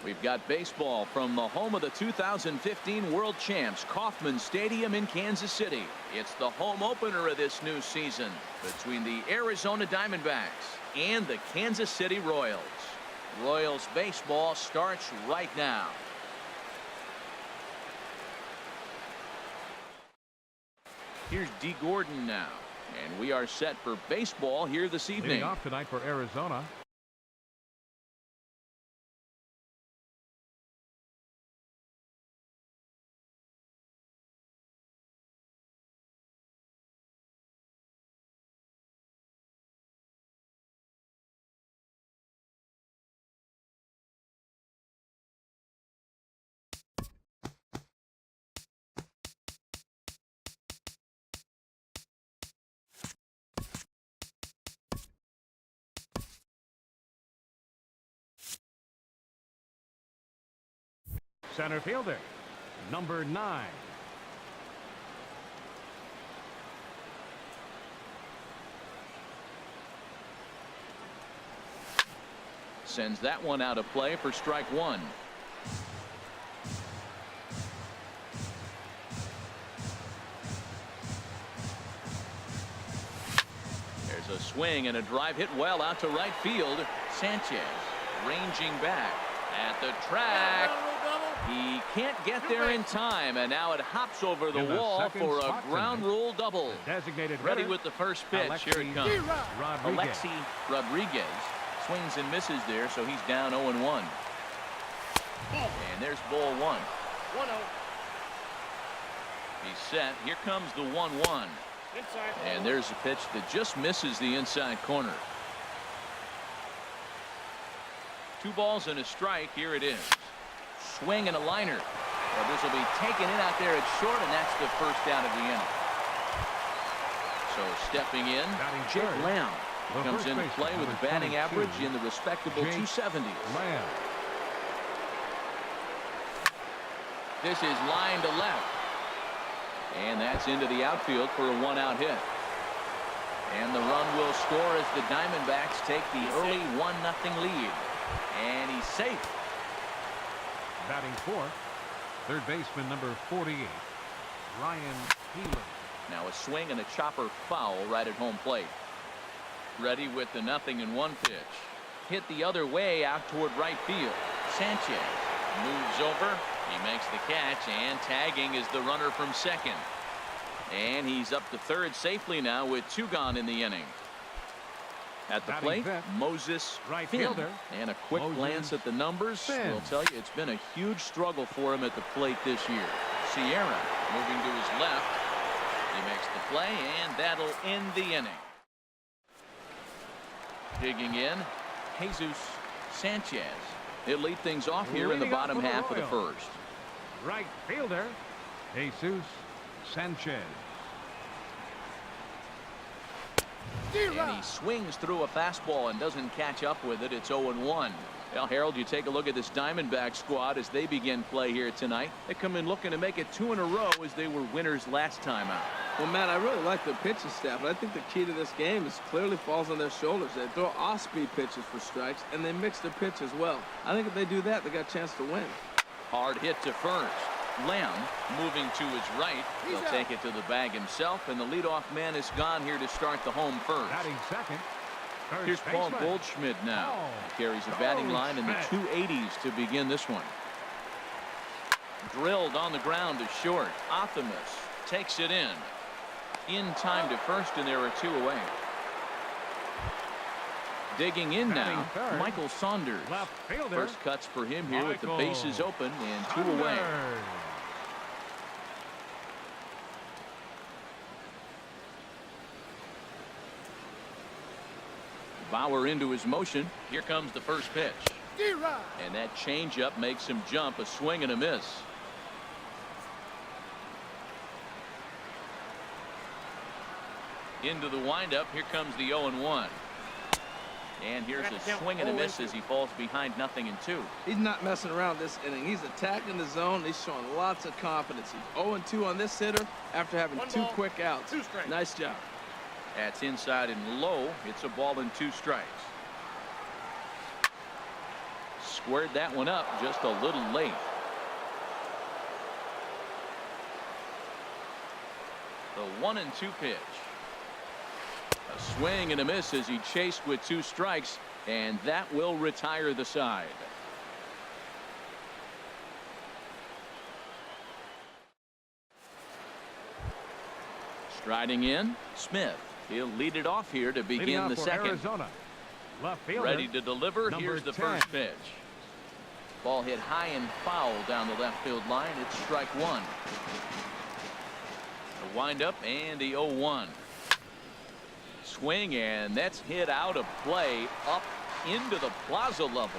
We've got baseball from the home of the 2015 World Champs, Kauffman Stadium in Kansas City. It's the home opener of this new season between the Arizona Diamondbacks and the Kansas City Royals. Royals baseball starts right now. Here's D. Gordon now, and we are set for baseball here this evening. Leading off tonight for Arizona, center fielder, number 9. Sends that one out of play for strike 1. There's a swing and a drive hit well out to right field. Sanchez ranging back at the track. He can't get there in time, and now it hops over the wall for a ground rule double. Designated ready with the first pitch. Here it comes. Alexi Rodriguez swings and misses there, so he's down 0-1. And there's ball 1. 1-0. He's set. Here comes the 1-1. And there's a pitch that just misses the inside corner. 2 balls and a strike. Here it is. Swing and a liner. Well, this will be taken in out there at short, and that's the first out of the inning. So stepping in, Jake Lamb comes into play with a batting average in the respectable 270s. This is line to left, and that's into the outfield for a 1-out hit. And the run will score as the Diamondbacks take the early 1-0 lead. And he's safe. Batting fourth, third baseman number 48, Ryan Healy. Now a swing and a chopper foul right at home plate. Ready with the 0-1 pitch. Hit the other way out toward right field. Sanchez moves over. He makes the catch, and tagging is the runner from second. And he's up to third safely now with 2 gone in the inning. At the plate, Moses right Finn. fielder. And a quick glance at the numbers will tell you it's been a huge struggle for him at the plate this year. Sierra moving to his left. He makes the play, and that'll end the inning. Digging in, Jesus Sanchez. He'll lead things off here in the bottom half of the first. Right fielder, Jesus Sanchez. And he swings through a fastball and doesn't catch up with it. It's 0-1. Well, Harold, you take a look at this Diamondback squad as they begin play here tonight. They come in looking to make it 2 in a row as they were winners last time out. Well, Matt, I really like the pitching staff, but I think the key to this game is clearly falls on their shoulders. They throw off-speed pitches for strikes, and they mix their pitch as well. I think if they do that, they got a chance to win. Hard hit to first. Lamb moving to his right. He'll take it to the bag himself, and the leadoff man is gone here to start the home first. Batting second. Here's Paul Goldschmidt now. He carries a batting line in the 280s to begin this one. Drilled on the ground to short. Optimus takes it in time to first, and there are 2 away. Digging in now, Michael Saunders. First cuts for him here with the bases open and 2 away. Bauer into his motion. Here comes the first pitch. And that changeup makes him jump. A swing and a miss. Into the windup. Here comes the 0-1. And here's a swing and a miss as he falls behind 0-2. He's not messing around this inning. He's attacking the zone. He's showing lots of confidence. He's 0-2 on this hitter after having 2 quick outs. Nice job. That's inside and low. It's a ball and 2 strikes. squared that one up just a little late. The 1-2 pitch. A swing and a miss as he chased with 2 strikes, and that will retire the side. Striding in, Smith. He'll lead it off here to begin the second. Arizona, left fielder, Ready to deliver. Here's the 10. first pitch. Ball hit high and foul down the left field line. It's strike 1. The windup and the 0-1. Swing, and that's hit out of play up into the plaza level.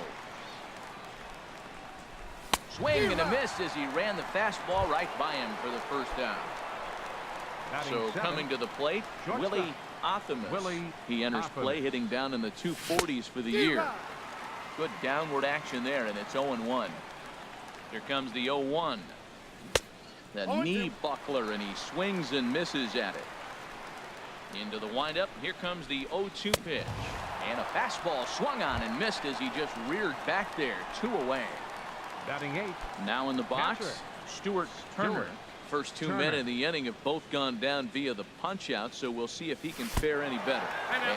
Swing and a miss as he ran the fastball right by him for the first down. So coming to the plate, Willie Othamus. He enters play hitting down in the 240s for the year. Good downward action there, and it's 0-1. Here comes the 0-1. The knee buckler, and he swings and misses at it. Into the windup. Here comes the 0-2 pitch. And a fastball swung on and missed as he just reared back there. 2 away. Batting 8. Now in the box, Catcher. Stuart Turner. First 2 men in the inning have both gone down via the punch out, so we'll see if he can fare any better.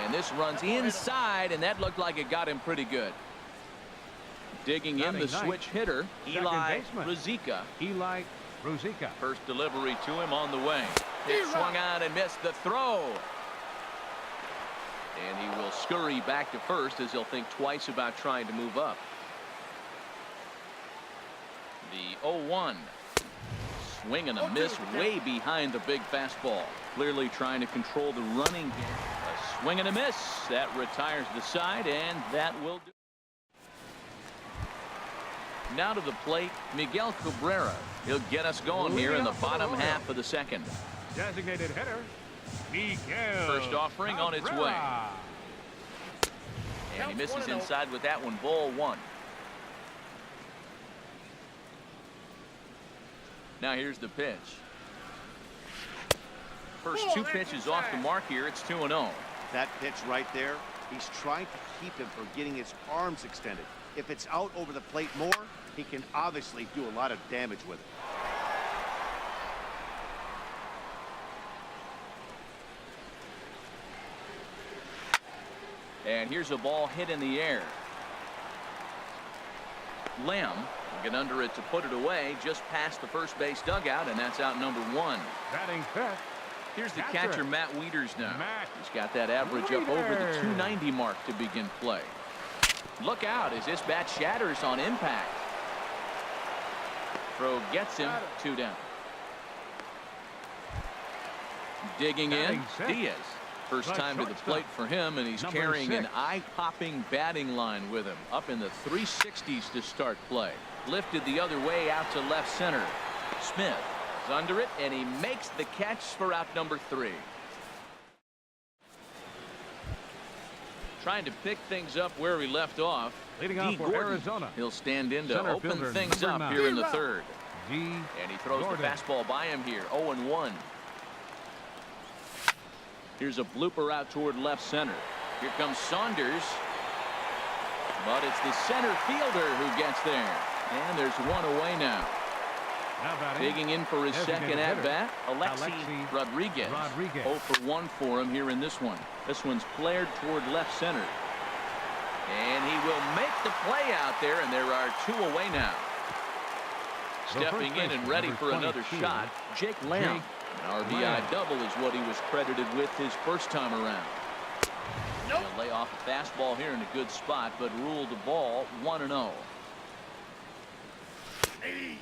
And this runs inside, and that looked like it got him pretty good. Digging in the switch hitter, Eli Ruzicka. First delivery to him on the way. It swung on and missed the throw. And he will scurry back to first as he'll think twice about trying to move up. The 0-1. Swing and a miss way behind the big fastball. Clearly trying to control the running game. A swing and a miss. That retires the side, and that will do. Now to the plate, Miguel Cabrera. He'll get us going here in the bottom half of the second. Designated hitter, Miguel. First offering on its way. And he misses inside with that one. Ball 1. Now here's the pitch. First 2 pitches off the mark here. It's 2-0. That pitch right there, he's trying to keep him from getting his arms extended. If it's out over the plate more, he can obviously do a lot of damage with it. And here's a ball hit in the air. Lamb will get under it to put it away just past the first base dugout, and that's out number 1. Batting 5th. Here's the catcher, Matt Wieters now. He's got that average up over the 290 mark to begin play. Look out as this bat shatters on impact. Throw gets him. 2 down. Digging in, Diaz. First time to the plate for him, and he's carrying an eye-popping batting line with him. Up in the 360s to start play. Lifted the other way out to left center. Smith is under it, and he makes the catch for out number 3. Trying to pick things up where he left off. Leading off for Arizona. He'll stand in to Center open fielder, things number up 9. here in the 3rd. And he throws the fastball by him here. 0-1. Here's a blooper out toward left center. Here comes Saunders. But it's the center fielder who gets there. And there's 1 away now. Digging in for his second at-bat, Alexi Rodriguez. 0 for 1 for him here in this one. This one's flared toward left center. And he will make the play out there, and there are 2 away now. Stepping in and ready for another shot, Jake Lamb. An RBI double is what he was credited with his first time around. He'll lay off a fastball here in a good spot, but ruled the ball 1-0.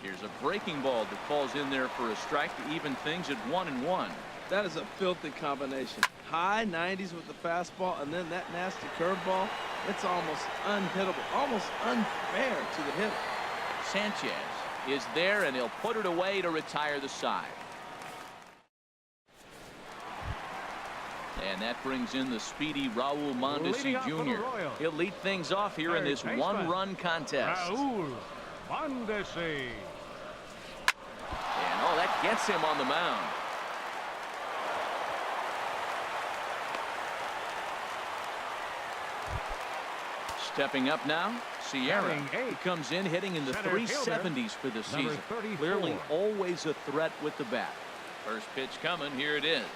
Here's a breaking ball that falls in there for a strike to even things at 1-1. That is a filthy combination. High 90s with the fastball, and then that nasty curveball. It's almost unhittable, almost unfair to the hitter. Sanchez is there, and he'll put it away to retire the side. And that brings in the speedy Raul Mondesi Jr. He'll lead things off here in this 1-run contest. Raul Mondesi. And that gets him on the mound. Stepping up now, Sierra. Batting He eighth. comes in hitting in the Center 370s for the Number season. 34. Clearly always a threat with the bat. First pitch coming. Here it is.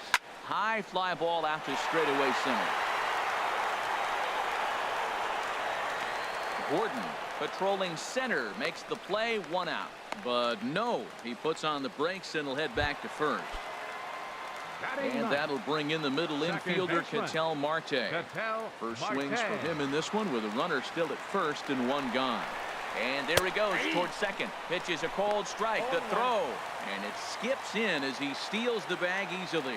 High fly ball out to straightaway center. Gordon patrolling center makes the play, 1 out. But no, he puts on the brakes and will head back to first. Batting And ninth. that'll bring in the middle Second infielder, baseman. Ketel Marte. Ketel First Marte. swings for him in this one with a runner still at first and 1 gone. And there he goes towards second. Pitches a cold strike. The throw. And it skips in as he steals the bag easily.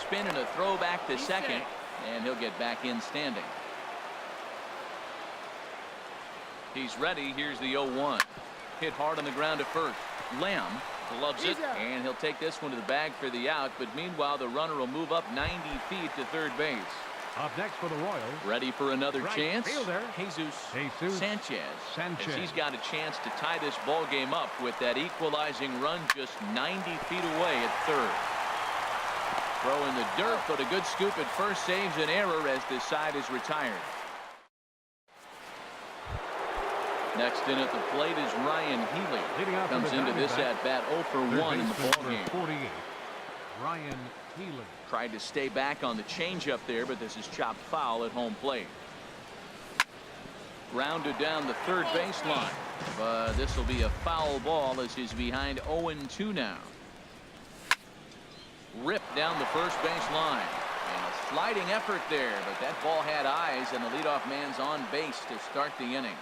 Spin and a throw back to second. And he'll get back in standing. He's ready. Here's the 0-1. Hit hard on the ground at first. Lamb gloves it, and he'll take this one to the bag for the out. But meanwhile, the runner will move up 90 feet to third base. Up next for the Royals. Ready for another Right chance. fielder. Jesus Sanchez. As he's got a chance to tie this ball game up with that equalizing run just 90 feet away at third. Throw in the dirt, but a good scoop at first saves an error as this side is retired. Next in at the plate is Ryan Healy. Leading off Comes for the into this Diamondbacks, at bat 0 for 1 in the baseman ball number game. 48, Ryan Healy. Tried to stay back on the changeup there, but this is chopped foul at home plate. Grounded down the third baseline, but this will be a foul ball as he's behind 0-2 now. Ripped down the first base line, and a sliding effort there, but that ball had eyes, and the leadoff man's on base to start the inning.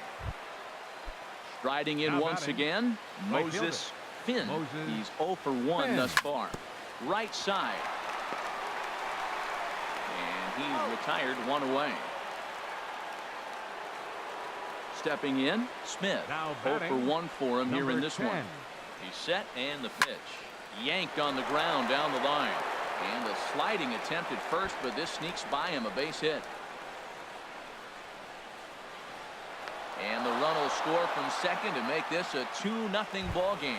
Striding in Now once batting, again, right Moses Finn. Moses He's 0 for 1 Finn. thus far. Right side. And he's retired, 1 away. Stepping in, Smith. Now 0 batting, for 1 for him here in number this 10. one. He's set, and the pitch. Yanked on the ground down the line. And a sliding attempt at first, but this sneaks by him, a base hit. And the run will score from second to make this a 2-0 ball game.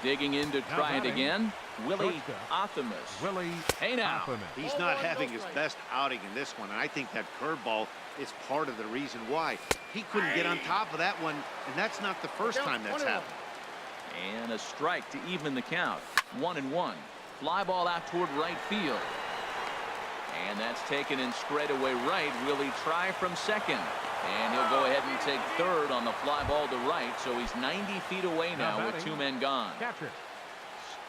Digging in to Now try it batting, again, Willie shortstop, Optimus. Willie Hey now. Optimus. He's not having his best outing in this one, and I think that curveball is part of the reason why. He couldn't get on top of that one, and that's not the first time that's happened. And a strike to even the count. 1-1. Fly ball out toward right field. And that's taken in straightaway right. Will he try from second? And he'll go ahead and take third on the fly ball to right. So he's 90 feet away now with 2 men gone. Catcher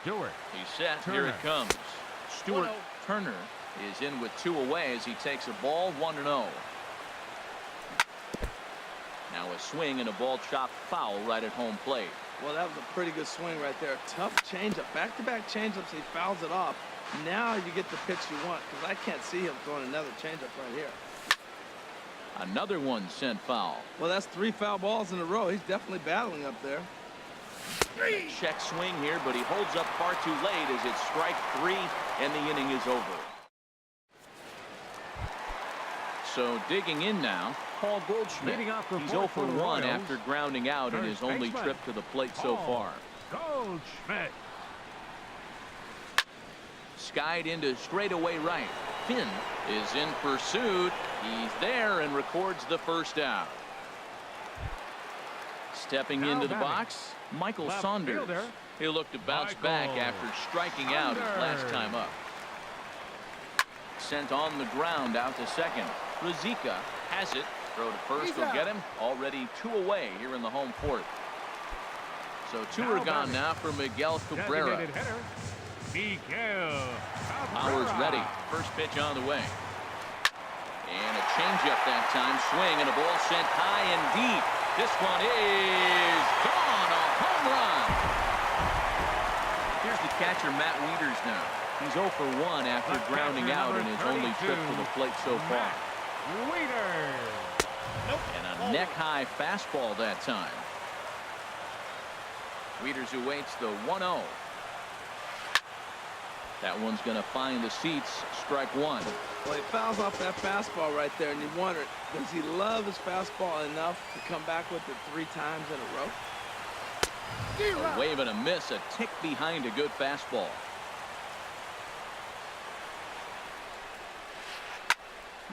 Stewart. He's set. Turner. Here it comes. Stuart Turner is in with 2 away as he takes a ball 1-0. Now a swing and a ball chopped foul right at home plate. Well, that was a pretty good swing right there. Tough changeup. Back-to-back changeups. He fouls it off. Now you get the pitch you want, because I can't see him throwing another changeup right here. Another one sent foul. Well, that's 3 foul balls in a row. He's definitely battling up there. Check swing here, but he holds up far too late as it's strike 3 and the inning is over. So digging in now, Paul Goldschmidt. Leading off the He's 0 fourth for for the 1 Royals. after grounding out in his First only baseman, trip to the plate so Paul far. Goldschmidt. Skied into straightaway right. Finn is in pursuit. He's there and records the first out. Stepping Now into the batting, box, Michael left Saunders. fielder, He'll look to bounce Michael back after striking out his last Saunders. time up. Sent on the ground out to second. Ruzicka has it. Throw to first will get him. Already 2 away here in the home fourth. So 2 Now are gone batting, now for Miguel Cabrera. Designated hitter, Miguel Powers Cabrera. ready. First pitch on the way. And a changeup that time. Swing and a ball sent high and deep. This one is gone. A home run. Here's the catcher, Matt Wieters now. He's 0 for 1 after Left grounding catcher, out in number his only trip to 32, the plate so far. Matt Wieters. And a neck-high fastball that time. Wieters awaits the 1-0. That one's going to find the seats. Strike 1. Well, he fouls off that fastball right there, and you wonder, does he love his fastball enough to come back with it 3 times in a row? A wave and a miss, a tick behind a good fastball.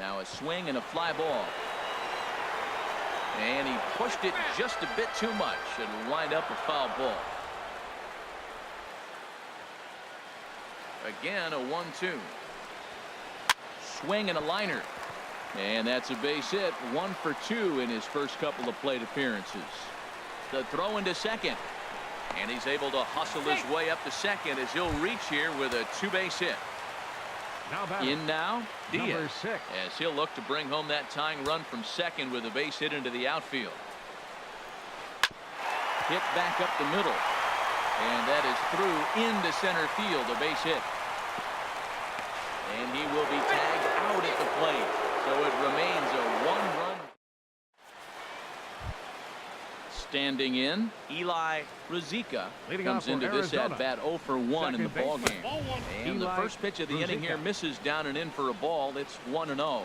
Now a swing and a fly ball. And he pushed it just a bit too much. It'll wind up a foul ball. Again, a 1-2. Swing and a liner. And that's a base hit. 1 for 2 in his first couple of plate appearances. The throw into second. And he's able to hustle his way up to second as he'll reach here with a 2-base hit. In now, Diaz, as he'll look to bring home that tying run from second with a base hit into the outfield. Hit back up the middle. And that is through into center field, a base hit. And he will be tagged out at the plate. So it remains a 1-run. Standing in, Eli Rizika comes into this at-bat 0 for 1 in the ballgame. And the first pitch of the inning here misses down and in for a ball. It's 1-0.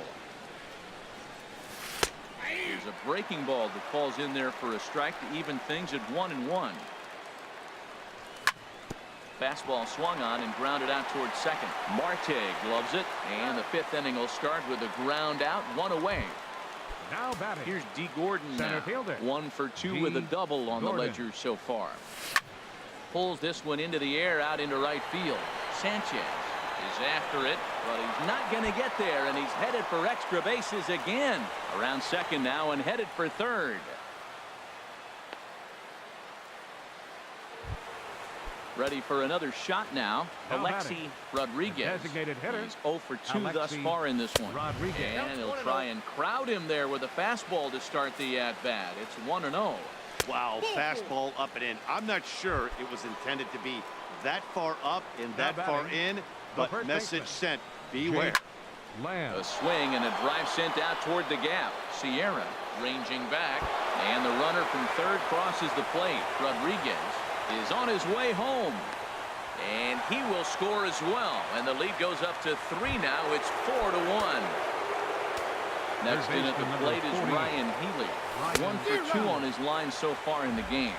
Here's a breaking ball that falls in there for a strike to even things at 1-1. Fastball swung on and grounded out towards second. Marte gloves it, and the 5th inning will start with a ground out, 1 away. Now batting. Here's D. Gordon now. 1 for 2 with a double on the ledger so far. Pulls this one into the air out into right field. Sanchez is after it, but he's not going to get there, and he's headed for extra bases again. Around second now and headed for third. Ready for another shot now. Alexi Rodriguez. Designated hitter. He's 0 for 2 thus far in this one. And he'll try and crowd him there with a fastball to start the at-bat. It's 1-0. Wow, fastball up and in. I'm not sure it was intended to be that far up and that far in, but message sent. Beware. A swing and a drive sent out toward the gap. Sierra ranging back, and the runner from third crosses the plate. Rodriguez is on his way home, and he will score as well, and the lead goes up to 3 now. It's 4-1. Next in at the plate is Ryan Healy. 1 for 2 on his line so far in the game,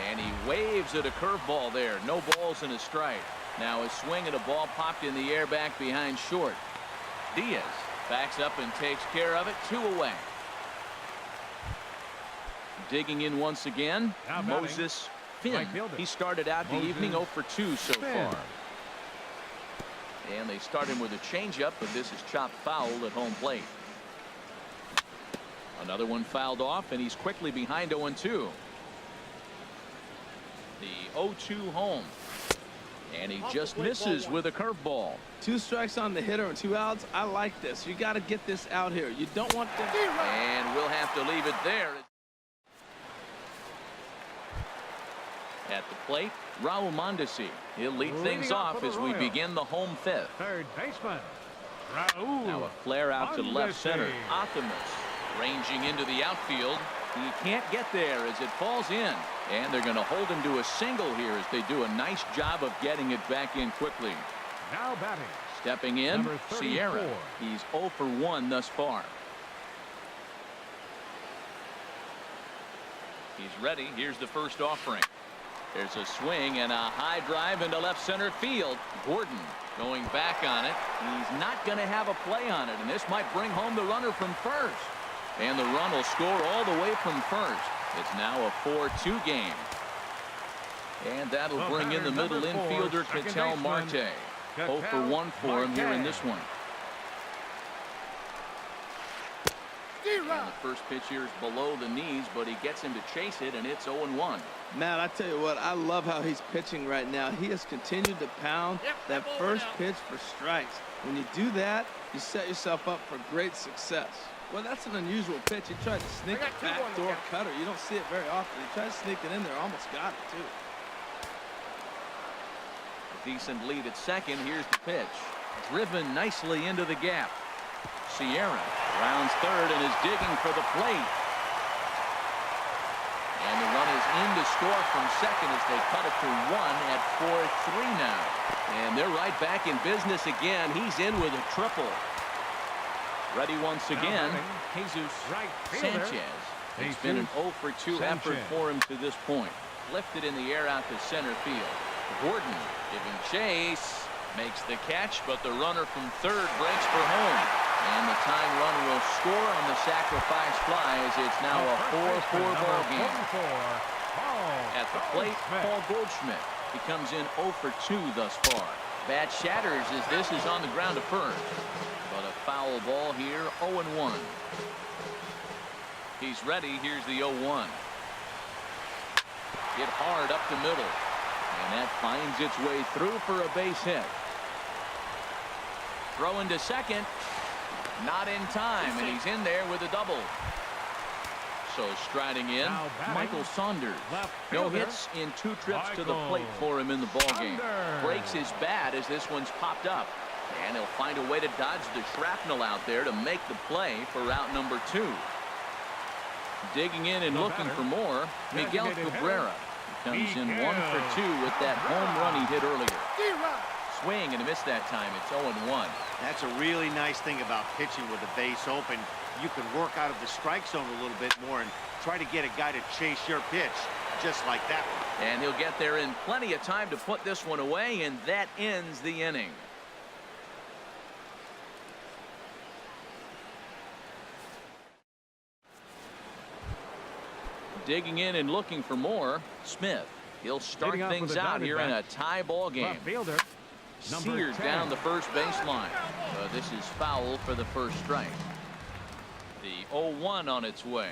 and he waves at a curveball there. No balls and a strike. Now a swing and a ball popped in the air back behind short. Diaz backs up and takes care of it. 2 away. Digging in once again, Moses Finn. He started out the evening 0 for 2 so far. And they start him with a changeup, but this is chopped foul at home plate. Another one fouled off, and he's quickly behind 0-2. The 0-2 home. And he just misses with a curveball. 2 strikes on the hitter and 2 outs. I like this. You got to get this out here. You don't want to. And we'll have to leave it there. At the plate, Raul Mondesi. He'll lead things off as we begin the home 5th. Third baseman, Raul. Now a flare out to left center. Optimus ranging into the outfield. He can't get there as it falls in. And they're going to hold him to a single here as they do a nice job of getting it back in quickly. Now batting. Stepping in, Sierra. He's 0 for 1 thus far. He's ready. Here's the first offering. There's a swing and a high drive into left center field. Gordon going back on it. He's not going to have a play on it, and this might bring home the runner from first. And the run will score all the way from first. It's now a 4-2 game. And that'll bring in the middle infielder, Ketel Marte. 0 for 1 for him here in this one. And the first pitch here is below the knees, but he gets him to chase it, and it's 0-1. Matt, I tell you what, I love how he's pitching right now. He has continued to pound that first pitch for strikes. When you do that, you set yourself up for great success. Well, that's an unusual pitch. He tried to sneak a backdoor cutter. You don't see it very often. He tried to sneak it in there, almost got it, too. A decent lead at second. Here's the pitch. Driven nicely into the gap. Sierra rounds third and is digging for the plate. And the run is in to score from second as they cut it to 1 at 4-3 now. And they're right back in business again. He's in with a triple. Ready once again, Jesus Sanchez. It's been an 0 for 2 effort for him to this point. Lifted in the air out to center field. Gordon giving chase. Makes the catch, but the runner from third breaks for home. And the tying run will score on the sacrifice fly as it's now a 4-4 ball game. At the plate, Paul Goldschmidt. He comes in 0 for 2 thus far. Bat shatters as this is on the ground to first. But a foul ball here, 0-1. He's ready. Here's the 0-1. Hit hard up the middle. And that finds its way through for a base hit. Throw into second. Not in time, and he's in there with a double. So striding in, Michael Saunders. No hits in 2 trips to the plate for him in the ballgame. Breaks his bat as this one's popped up. And he'll find a way to dodge the shrapnel out there to make the play for route number 2. Digging in and looking for more, Miguel Cabrera. He comes in 1 for 2 with that home run he hit earlier. Swing and a miss that time. It's 0-1. That's a really nice thing about pitching with the base open. You can work out of the strike zone a little bit more and try to get a guy to chase your pitch, just like that one. And he'll get there in plenty of time to put this one away, and that ends the inning. Digging in and looking for more, Smith. He'll start things out here in a tie ball game. Sears down the first baseline. This is foul for the first strike. The 0-1 on its way.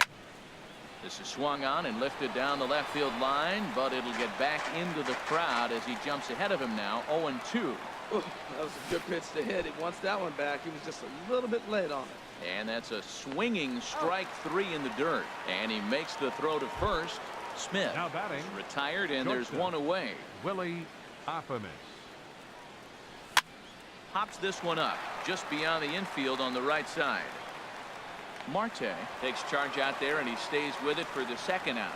This is swung on and lifted down the left field line, but it'll get back into the crowd as he jumps ahead of him now. 0-2. Ooh, that was a good pitch to hit. He wants that one back. He was just a little bit late on it. And that's a swinging strike 3 in the dirt. And he makes the throw to first. Smith now batting, retired, and there's one away. Willie Optimus. Pops this one up just beyond the infield on the right side. Marte takes charge out there, and he stays with it for the second out.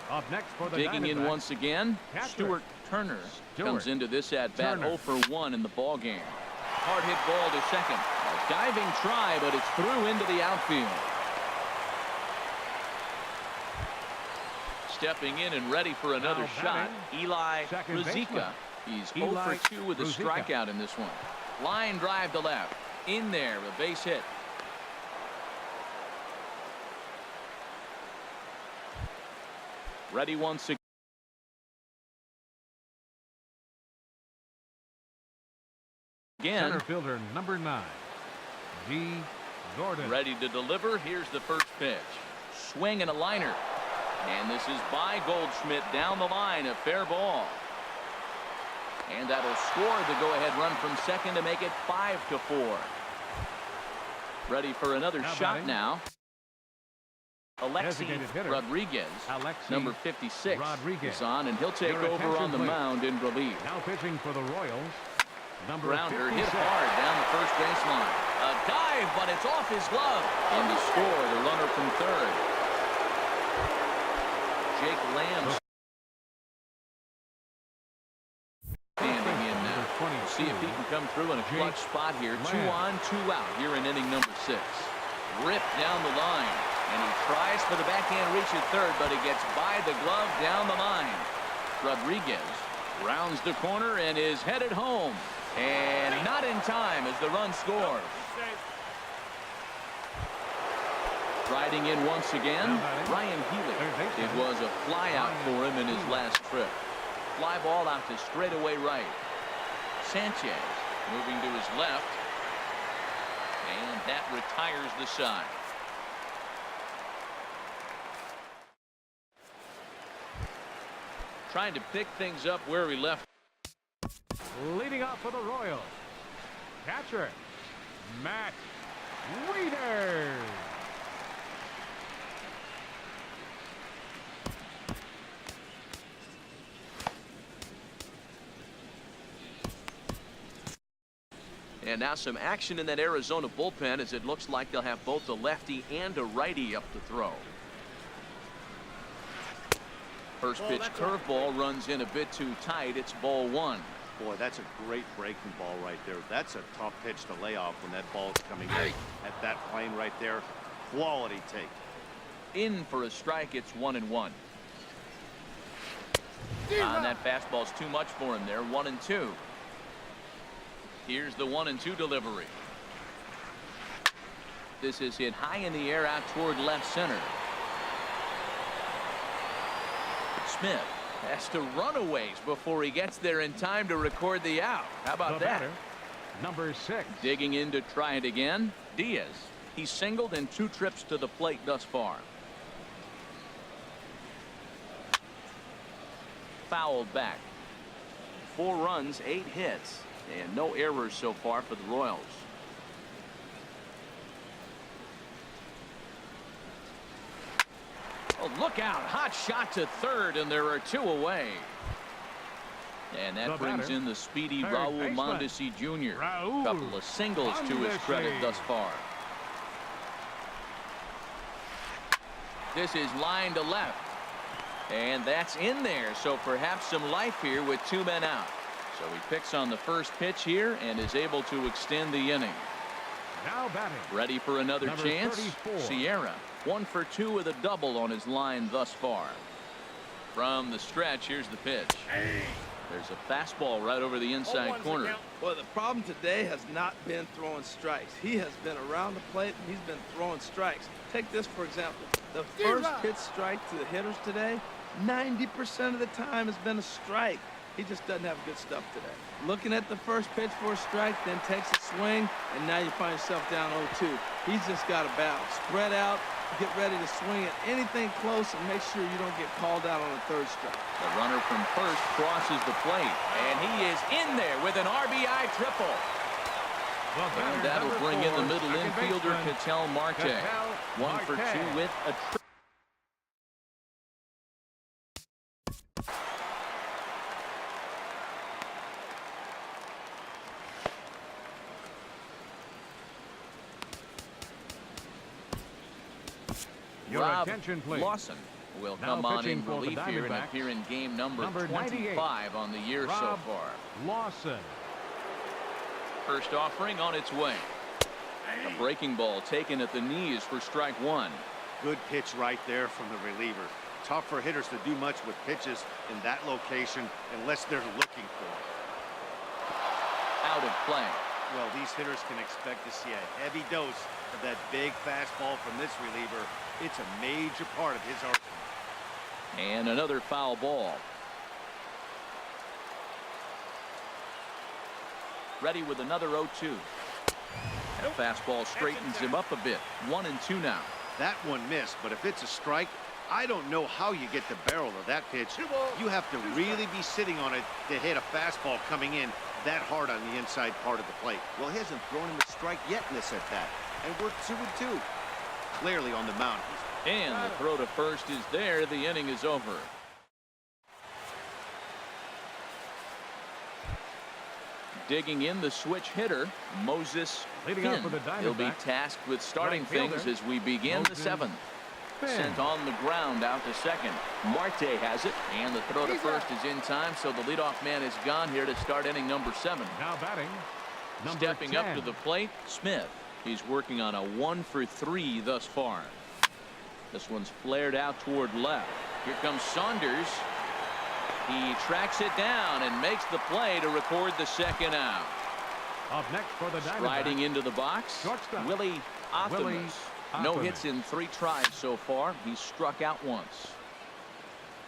Up next for the digging in once again, Stuart Turner comes into this at bat 0 for 1 in the ball game. Hard hit ball to second. A diving try, but it's through into the outfield. Stepping in and ready for another shot, Eli Ruzicka. He's 0 for 2 with a strikeout in this one. Line drive to left. In there, a base hit. Ready once again. Center fielder number 9, G. Gordon. Ready to deliver. Here's the first pitch. Swing and a liner. And this is by Goldschmidt down the line. A fair ball. And that'll score the go-ahead run from second to make it 5-4. Ready for another shot now. Alexi Rodriguez, number 56, is on, and he'll take over on the mound in relief. Now pitching for the Royals, number Grounder hit hard down the first baseline. A dive, but it's off his glove. And to score, the runner from third. Jake Lamb standing in now. See if he can come through in a clutch spot here. 2 on, 2 out here in inning number 6. Ripped down the line. And he tries for the backhand reach at third, but he gets by the glove down the line. Rodriguez rounds the corner and is headed home. And not in time as the run scores. Riding in once again, Ryan Healy. It was a fly out for him in his last trip. Fly ball out to straightaway right. Sanchez moving to his left. And that retires the side. Trying to pick things up where we left. Leading off for the Royals, catcher Matt Wieters. And now some action in that Arizona bullpen as it looks like they'll have both a lefty and a righty up to throw. First pitch curveball runs in a bit too tight. It's ball 1. Boy, that's a great breaking ball right there. That's a tough pitch to lay off when that ball's coming in at that plane right there. Quality take. In for a strike. It's 1-1. And that fastball's too much for him there. 1-2. Here's the 1-2 delivery. This is hit high in the air out toward left center. Smith has to run a ways before he gets there in time to record the out. How about that? Number 6. Digging in to try it again. Diaz. He's singled in 2 trips to the plate thus far. Fouled back. 4 runs, 8 hits, and no errors so far for the Royals. Oh, look out. Hot shot to third, and there are 2 away. And that brings in the speedy Raul Mondesi Jr. Couple of singles to his credit thus far. This is line to left. And that's in there, so perhaps some life here with 2 men out. So he picks on the first pitch here and is able to extend the inning. Now batting. Ready for another Number chance. 34. Sierra 1 for 2 with a double on his line thus far. From the stretch, here's the pitch. There's a fastball right over the inside corner. Well, the problem today has not been throwing strikes. He has been around the plate and he's been throwing strikes. Take this for example. The first pitch strike to the hitters today, 90% of the time has been a strike. He just doesn't have good stuff today. Looking at the first pitch for a strike, then takes a swing, and now you find yourself down 0-2. He's just got to battle. Spread out, get ready to swing at anything close, and make sure you don't get called out on a 3rd strike. The runner from first crosses the plate, and he is in there with an RBI triple. And that'll bring in the middle infielder, Ketel Marte. 1 for 2 with a triple. Your Rob attention, please. Lawson will Now come on in pitching for the relief here and Diamondbacks, appear in game number 98, 25 on the year so Rob far. Lawson. First offering on its way. A breaking ball taken at the knees for strike 1. Good pitch right there from the reliever. Tough for hitters to do much with pitches in that location unless they're looking for them. Out of play. Well, these hitters can expect to see a heavy dose of that big fastball from this reliever. It's a major part of his arsenal. And another foul ball. Ready with another 0-2. That fastball straightens him up a bit. 1-2 now. That one missed, but if it's a strike, I don't know how you get the barrel of that pitch. You have to really be sitting on it to hit a fastball coming in that hard on the inside part of the plate. Well, he hasn't thrown him a strike yet in this at-bat, and we're 2-2. Clearly on the mound. And the throw to first is there. The inning is over. Digging in the switch hitter, Moses Leading Finn. off for the He'll be Diamondbacks, tasked with starting right fielder, things as we begin Moses the 7th. Finn. Sent on the ground out to second. Marte has it, and the throw to first is in time, so the leadoff man is gone here to start inning number 7. Now batting. Number Stepping 10. up to the plate, Smith. He's working on a 1 for 3 thus far. This one's flared out toward left. Here comes Saunders. He tracks it down and makes the play to record the 2nd out. Up next for the Diamondbacks. Striding into the box, Shortstop. Willie Optimus. No Optimus. hits in 3 tries so far. He's struck out once.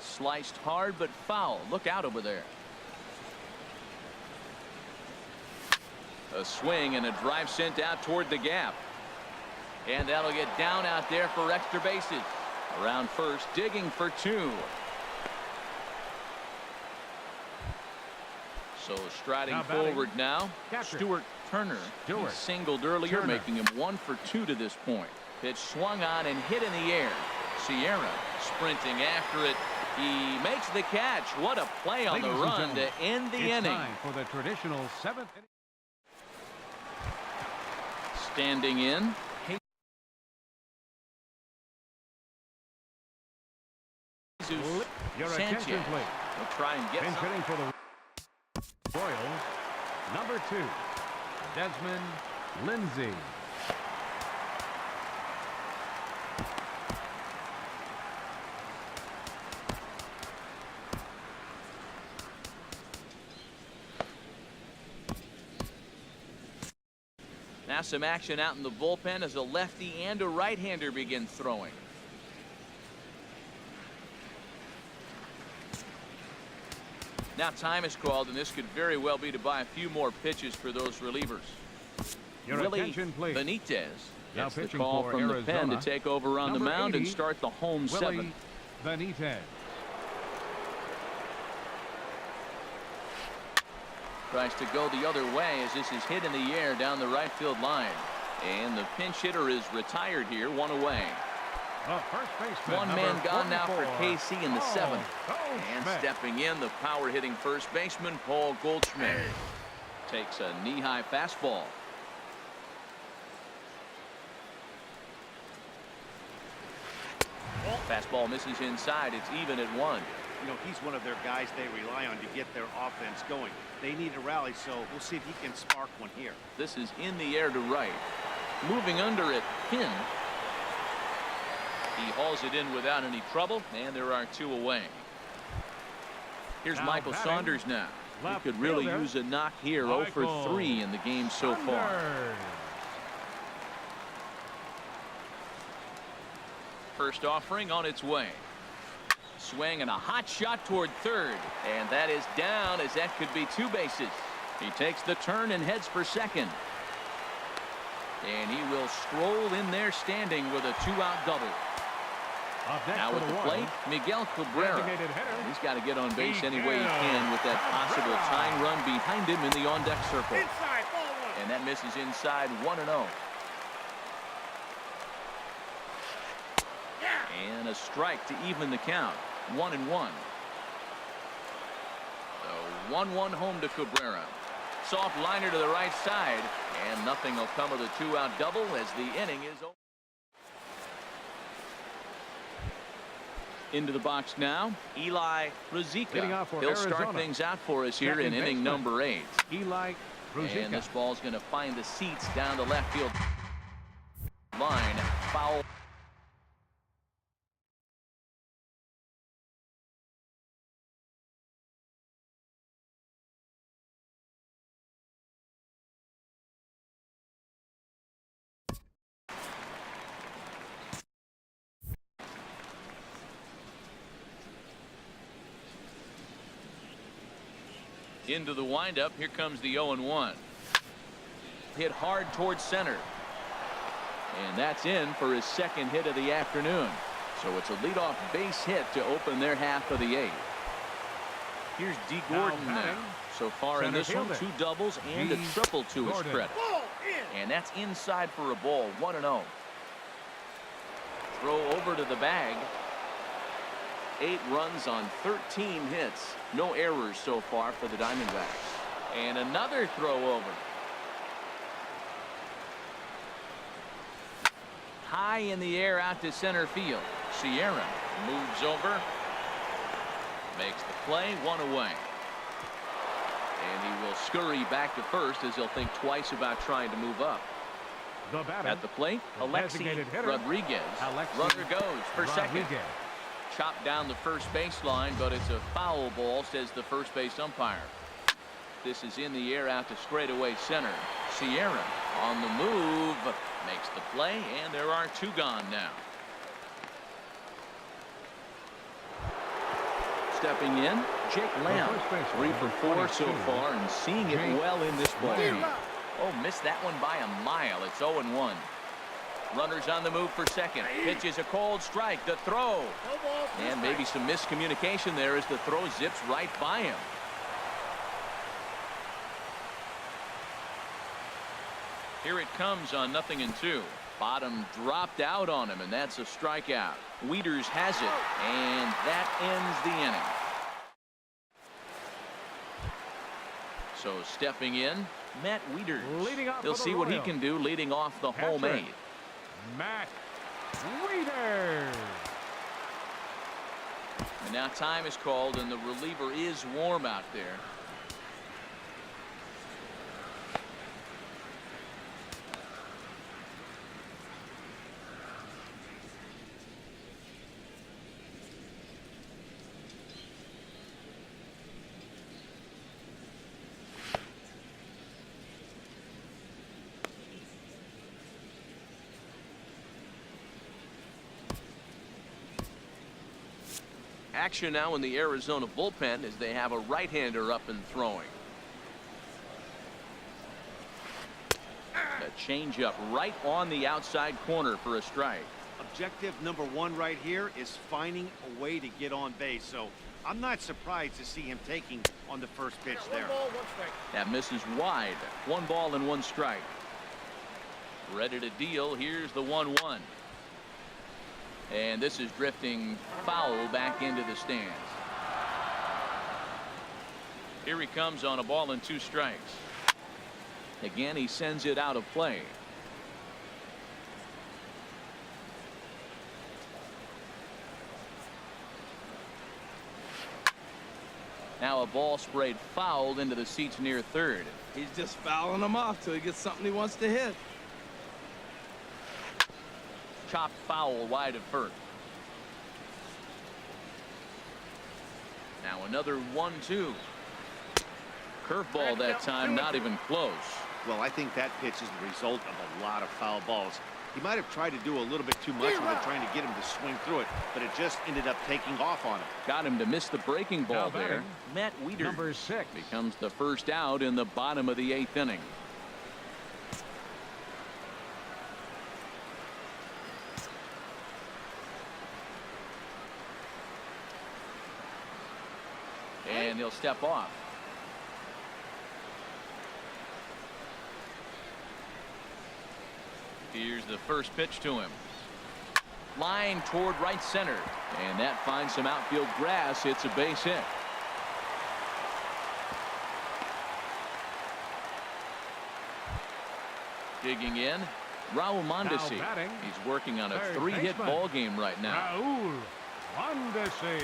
Sliced hard but foul. Look out over there. A swing and a drive sent out toward the gap. And that'll get down out there for extra bases. Around first, digging for 2. So striding Now batting. forward now, Catcher. Stuart Turner. Stewart. He singled earlier, Turner. making him 1 for 2 to this point. Pitch swung on and hit in the air. Sierra sprinting after it. He makes the catch. What a play on the Ladies and run to gentlemen, end the it's inning. time for the traditional 7th inning. Standing in, Jesus Your Sanchez. attention, please. He'll try and get Pinch some. hitting for the Royals. Number 2, Desmond Lindsay. Now Now some action out in the bullpen as a lefty and a right-hander begin throwing. Now time is called, and this could very well be to buy a few more pitches for those relievers. Your Willie attention, please. Benitez Now gets the pitching call for from the pen to Arizona, take over on the number mound 80, and start the home Willie seventh. Benitez. Tries to go the other way as this is hit in the air down the right field line. And the pinch hitter is retired here, one away. The first baseman, One man number gone now for 44, KC in the Paul seventh. And Goldschmidt. stepping in, the power-hitting first baseman, Paul Goldschmidt. Takes a knee-high fastball. Fastball misses inside. It's even at 1. You know, he's one of their guys they rely on to get their offense going. They need a rally, so we'll see if he can spark one here. This is in the air to right. Moving under it, Pin. He hauls it in without any trouble, and there are 2 away. Here's Now Michael batting, Saunders now. He left could really fielder, use a knock here. 0 for Michael 3 in the game so far. Saunders. First offering on its way. Swing and a hot shot toward third. And that is down, as that could be 2 bases. He takes the turn and heads for second. And he will stroll in there standing with a 2-out double. Up next Now for at the one, plate, Miguel Cabrera. designated hitter, He's got to get on base any way he can with that possible tying run behind him in the on-deck circle. Inside, ball 1. And that misses inside, 1-0. And a strike to even the count, 1-1. The 1-1 home to Cabrera. Soft liner to the right side, and nothing will come of the 2-out double as the inning is over. Into the box now, Eli Leading Ruzicka. off for He'll start Arizona. things out for us here in Second inning baseman, number 8. Eli And Ruzicka. this ball's going to find the seats down the left field line. Foul. Into the windup. Here comes the 0-1. Hit hard towards center. And that's in for his second hit of the afternoon. So it's a leadoff base hit to open their half of the 8th. Here's D. Gordon now. So far in Center this one, fielder, 2 doubles and a D. triple to his Gordon. credit. And that's inside for a ball, 1-0. Throw over to the bag. 8 runs on 13 hits. No errors so far for the Diamondbacks. And another throw over. High in the air out to center field. Sierra moves over. Makes the play, 1 away. And he will scurry back to first as he'll think twice about trying to move up. The batter, At the plate, the Alexi designated hitter, Rodriguez. Alexi Runner goes for second. Rodriguez. Chopped down the first baseline, but it's a foul ball, says the first base umpire. This is in the air out to straightaway center. Sierra on the move, makes the play, and there are 2 gone now. Stepping in, Jake Lamb. first baseman, 3 for 4 so 22. far, and seeing it Jake well in this ball game. Lamb. Oh, missed that one by a mile. It's 0-1. Runners on the move for second. Pitch is a cold strike. The throw. And maybe some miscommunication there as the throw zips right by him. Here it comes on 0-2. Bottom dropped out on him, and that's a strikeout. Wieters has it, and that ends the inning. So stepping in, Matt Wieters. Leading off He'll for the see what he Royals. can do leading off the home Hat-trick. 8. Matt Wieters. And now time is called, and the reliever is warm out there. Action now in the Arizona bullpen as they have a right-hander up and throwing. A changeup right on the outside corner for a strike. Objective number one right here is finding a way to get on base. So I'm not surprised to see him taking on the first pitch there. That misses wide. 1 ball and 1 strike. Ready to deal. Here's the 1-1. And this is drifting foul back into the stands. Here he comes on a ball and 2 strikes. Again, he sends it out of play. Now a ball sprayed fouled into the seats near third. He's just fouling them off till he gets something he wants to hit. Chopped foul wide of first. Now another 1-2. Curveball that time, not even close. Well, I think that pitch is the result of a lot of foul balls. He might have tried to do a little bit too much with it, trying to get him to swing through it, but it just ended up taking off on him. Got him to miss the breaking ball there. Matt Wieters Number 6 becomes the first out in the bottom of the 8th inning. And he'll step off. Here's the first pitch to him. Line toward right center. And that finds some outfield grass. It's a base hit. Digging in, Raul Mondesi. He's working on a 3-hit ball game right now. Raul Mondesi.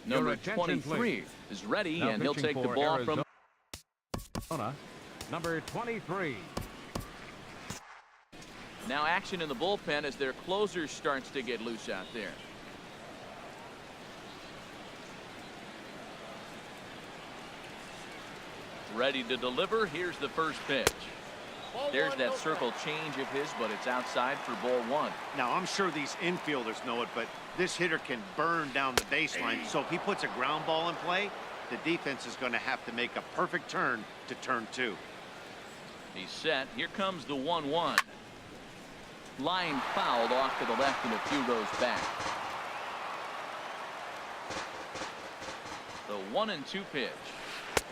Number 23 is ready, and he'll take the ball from number 23. Now action in the bullpen as their closer starts to get loose out there. Ready to deliver. Here's the first pitch. There's that circle change of his, but it's outside for ball 1. Now, I'm sure these infielders know it, but this hitter can burn down the baseline. So if he puts a ground ball in play, the defense is going to have to make a perfect turn to turn 2. He's set. Here comes the 1-1. Line fouled off to the left and a few rows back. The 1-2 pitch.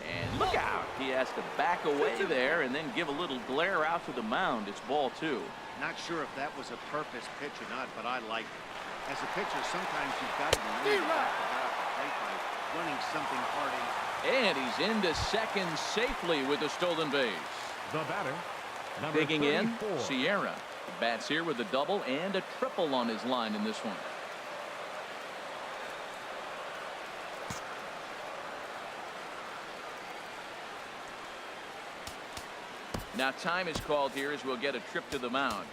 And look out. He has to back away there and then give a little glare out to the mound. It's ball 2. Not sure if that was a purpose pitch or not, but I like it. As a pitcher, sometimes you've got to be really back off the plate by running something hard in. And he's into second safely with a stolen base. The batter, number Digging 34. in, Sierra. Bats here with a double and a triple on his line in this one. Now time is called here as we'll get a trip to the mound.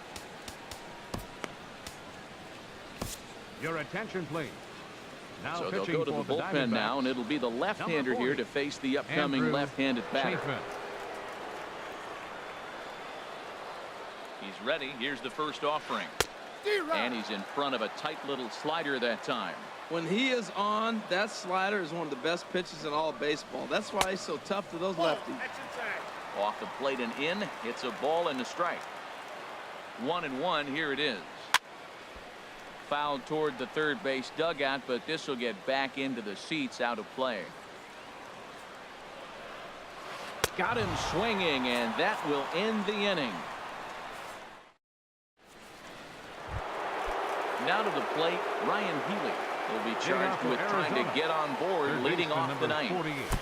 Your attention, please. Now So they'll pitching go to for the bullpen now, and it'll be the left-hander here to face the upcoming Andrew left-handed batter. Chafin. He's ready. Here's the first offering. And he's in front of a tight little slider that time. When he is on, that slider is one of the best pitches in all of baseball. That's why he's so tough to those lefties. Off the plate and in. It's a ball and a strike. 1-1. Here it is. Fouled toward the third base dugout, but this will get back into the seats out of play. Got him swinging, and that will end the inning. Now to the plate, Ryan Healy will be charged with trying to get on board, leading off the ninth.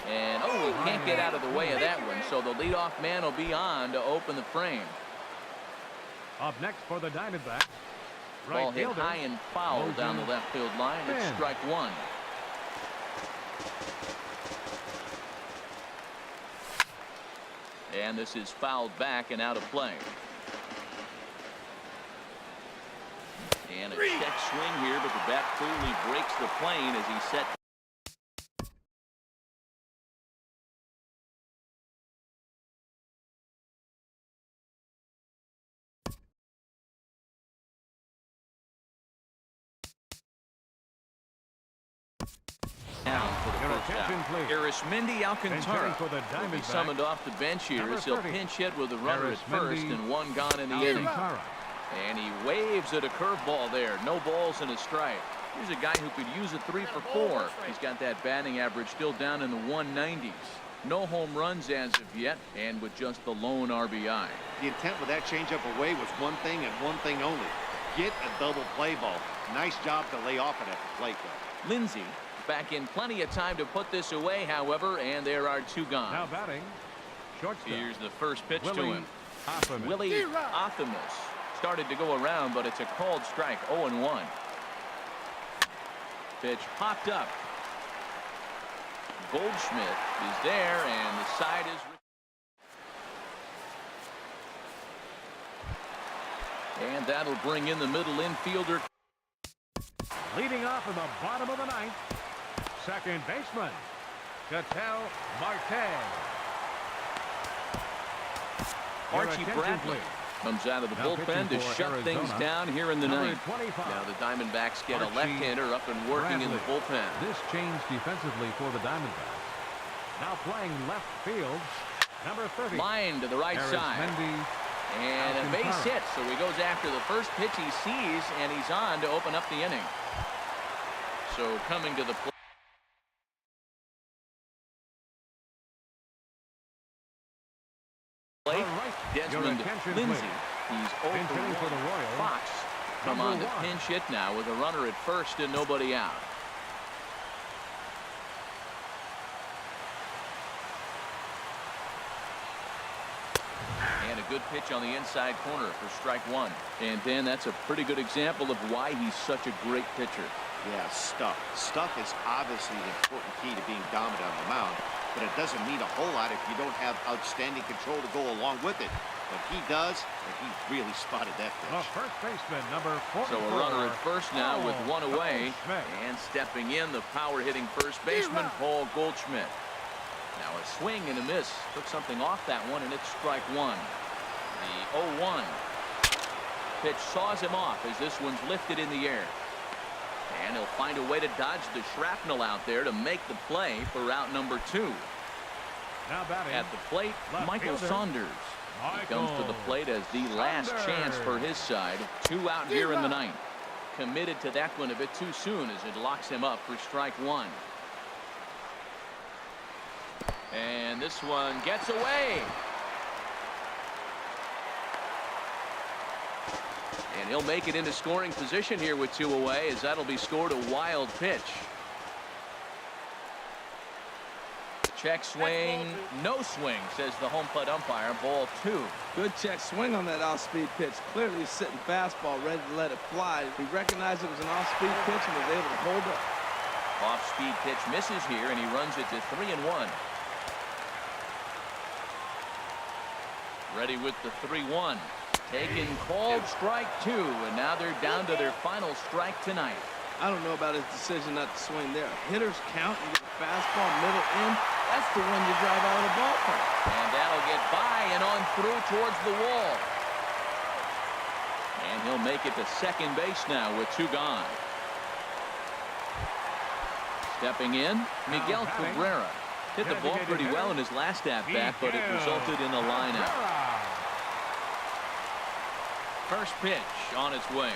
And he can't get out of the way of that one, so the leadoff man will be on to open the frame. Up next for the Diamondbacks, Ball right hit fielder, high and foul down the left field line. It's fran. strike 1. And this is fouled back and out of play. And a check swing here, but the bat clearly breaks the plane as he set. Down for the first out. Arismendi Alcantara will be summoned off the bench here as he'll pinch hit with a runner at first and one gone in the inning. And he waves at a curveball there. No balls and a strike. Here's a guy who could use a 3 for 4. He's got that batting average still down in the 190s. No home runs as of yet, and with just the lone RBI. The intent with that changeup away was one thing and one thing only. Get a double play ball. Nice job to lay off it at the plate, though. Lindsey back in plenty of time to put this away, however, and there are 2 gone. Now batting, shortstop. Here's the first pitch to him. Optimus. Willie Optimus started to go around, but it's a called strike. 0-1. Pitch popped up. Goldschmidt is there, and the side is. And that'll bring in the middle infielder. Leading off in the bottom of the 9th, second baseman, Ketel Marte. Archie Bradley comes out of the bullpen to shut things down here in the 9th. Now the Diamondbacks get a left-hander up and working in the bullpen. This changed defensively for the Diamondbacks. Now playing left field, number 30. Line to the right side. And a base hit, so he goes after the first pitch he sees, and he's on to open up the inning. So coming to the plate, Desmond Lindsey. He's over for the Royals. Fox come on to pinch hit now with a runner at first and nobody out. And a good pitch on the inside corner for strike 1. And Dan, that's a pretty good example of why he's such a great pitcher. Yeah, stuff. Stuff is obviously the important key to being dominant on the mound, but it doesn't mean a whole lot if you don't have outstanding control to go along with it. But he does, and he really spotted that pitch. The first baseman, number 44. So a runner at first now with 1 away. And stepping in, the power-hitting first baseman, Paul Goldschmidt. Now a swing and a miss. Took something off that one, and it's strike 1. The 0-1. Pitch saws him off as this one's lifted in the air. And he'll find a way to dodge the shrapnel out there to make the play for route number 2. Now batting at the plate, Michael Saunders. He comes to the plate as the last chance for his side. 2 out here in the 9th. Committed to that one a bit too soon as it locks him up for strike 1. And this one gets away. And he'll make it into scoring position here with 2 away, as that'll be scored a wild pitch. Check swing, no swing, says the home plate umpire. Ball 2. Good check swing on that off-speed pitch. Clearly sitting fastball, ready to let it fly. He recognized it was an off-speed pitch and was able to hold it. Off-speed pitch misses here, and he runs it to 3-1. Ready with the 3-1. Taken, called strike 2, and now they're down to their final strike tonight. I don't know about his decision not to swing there. Hitters count, you get a fastball, middle in. That's the one you drive out of the ballpark. And that'll get by and on through towards the wall. And he'll make it to second base now with 2 gone. Stepping in, Miguel Cabrera. Hit the ball pretty well in his last at-bat, but it resulted in a line-out. First pitch on its way.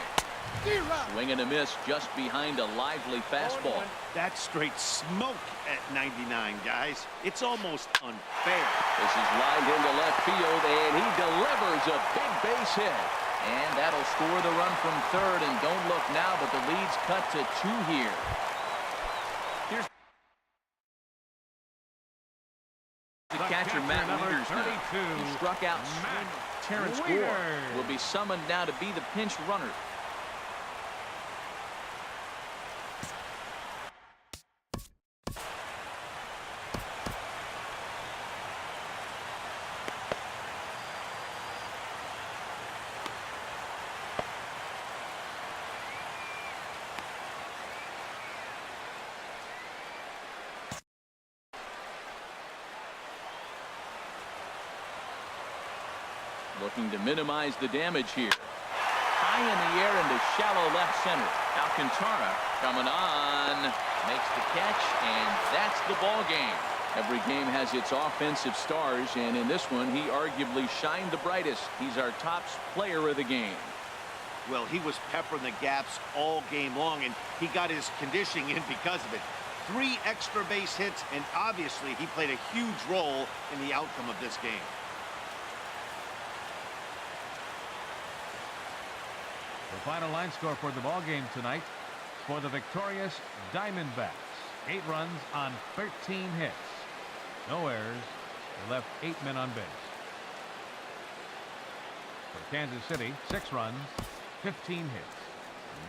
Swing and a miss just behind a lively fastball. That's straight smoke at 99, guys. It's almost unfair. This is lined into left field, and he delivers a big base hit. And that'll score the run from third, and don't look now, but the lead's cut to 2 here. Here's the catcher, Matt Wieters now. He struck out Terrence Gore. Will be summoned now to be the pinch runner. Looking to minimize the damage here. High in the air into shallow left center. Alcantara coming on. Makes the catch, and that's the ball game. Every game has its offensive stars, and in this one, he arguably shined the brightest. He's our top player of the game. Well, he was peppering the gaps all game long, and he got his conditioning in because of it. 3 extra base hits, and obviously he played a huge role in the outcome of this game. The final line score for the ball game tonight for the victorious Diamondbacks. 8 runs on 13 hits. No errors. They left 8 men on base. For Kansas City, 6 runs, 15 hits.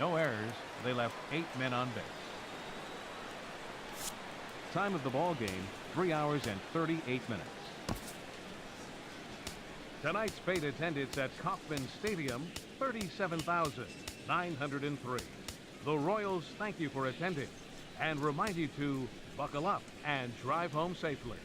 No errors. They left 8 men on base. Time of the ball game, 3 hours and 38 minutes. Tonight's paid attendance at Kauffman Stadium, 37,903. The Royals thank you for attending and remind you to buckle up and drive home safely.